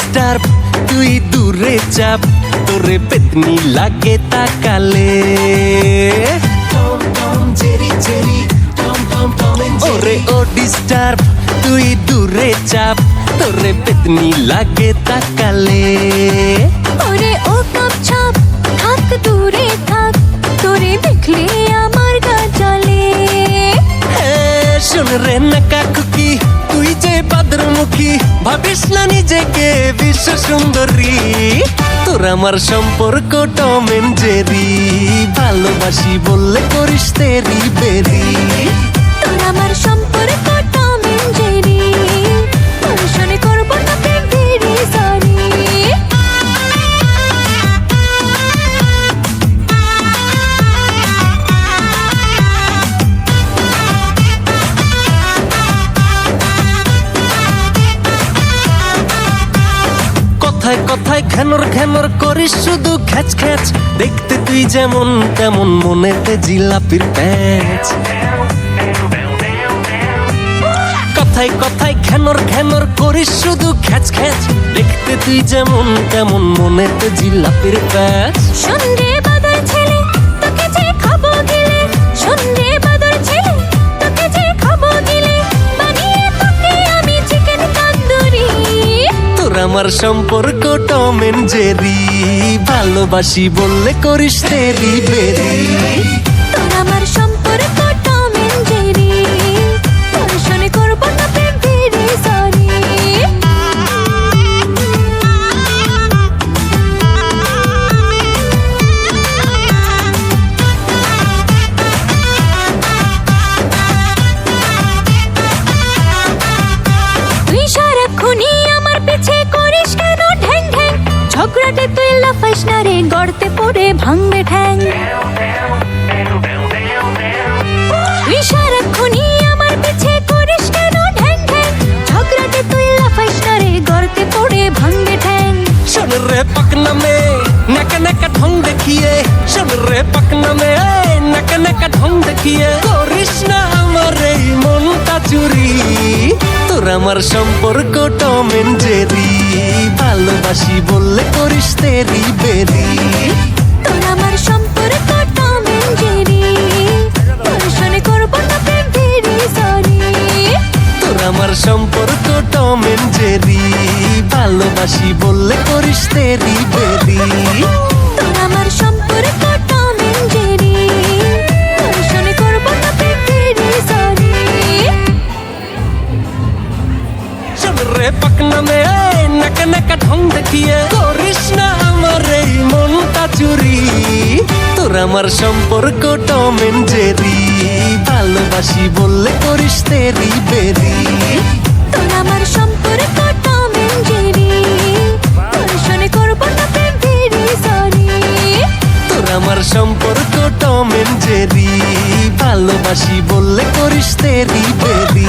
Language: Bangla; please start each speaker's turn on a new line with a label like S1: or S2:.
S1: ডিস্টার্ব তুই দূরে চাপ তোরে পেতনি লাগে তাকালে ওরে ও ডিস্টার্ব তুই দূরে চাপ তোরে পেতনি লাগে তাকালে
S2: ওরে ও কাপ ছাপ থাক দূরে থাক তোরে দেখলে আমার গা জ্বলে
S1: শোন রে নাকা খুকি তুই যে পাদ্রমুখী ভাবিস না নিজেকে বিশ্ব সুন্দরী তোর আমার সম্পর্ক টম এন্ড জেরি ভালোবাসি বললে করিস তেরি বেরি
S2: তোর আমার সম্পর্ক টম এন্ড জেরি তোর শুনে করবো না ভেরি সরি
S1: কথায় কথায় ঘ্যানর ঘ্যানর করিস শুধু খ্যাচ খ্যাচ দেখতে তুই যেমন তেমন মনেতে জিলাপির প্যাচ কথায় কথায় ঘ্যানর ঘ্যানর করিস শুধু খ্যাচ খ্যাচ দেখতে তুই যেমন তেমন মনেতে জিলাপির প্যাচ
S2: শোন রে বাদর ছেলে তোকে যে খাবো গিলে শোন রে বাদর ছেলে তোকে যে খাবো গিলে বানিয়ে তোকে আমি চিকেন তন্দুরি
S1: তোর আমার সম্পর্ক টম এন্ড জেরি ভালোবাসি বললে করিস তেরি বেরি
S2: তোর আমার সম্পর্ক টম এন্ড জেরি তোর শুনে করবো না ভেরি সরি তুই সারাক্ষণই আমার পিছে করিস কেন ঢ্যাং ঢ্যাং ঝগড়াটে তুই লাফাইস না রে গড়তে পড়ে ভাঙবে ঠ্যাং তুই সারাক্ষণই আমার পিছে করিস কেন ঢ্যাং ঢ্যাং ঝগড়াটে তুই লাফাইস না রে গড়তে পড়ে ভাঙবে ঠ্যাং
S1: শোন রে পাকনা মে নাকা নাকা ঢং দেখিয়ে শোন রে পাকনা মে নাকা নাকা ঢং দেখিয়ে করিস না আমার এই মনটা চুরি তোর আমার সম্পর্ক টম এন্ড জেরি ভালোবাসি বললে করিস তেরি বেরি
S2: তোর আমার সম্পর্ক টম এন্ড জেরি তোর শুনে করবো না ভেরি সরি
S1: তোর আমার সম্পর্ক টম এন্ড জেরি ভালোবাসি বললে করিস তেরি বেরি
S2: তোর আমার সম্পর্ক টম এন্ড জেরি তোর শুনে করবো না ভেরি সরি
S1: শোন রে পাকনা মে নাকা নাকা ঢং দেখিয়ে করিস না আমার এই মনটা চুরি তোর আমার সম্পর্ক টম এন্ড জেরি ভালোবাসি বললে করিস তেরি বেরি
S2: তোর আমার সম্পর্ক টম এন্ড জেরি তোর শুনে করবো না ভেরি সরি
S1: তোর আমার সম্পর্ক টম এন্ড জেরি ভালোবাসি বললে করিস তেরি বেরি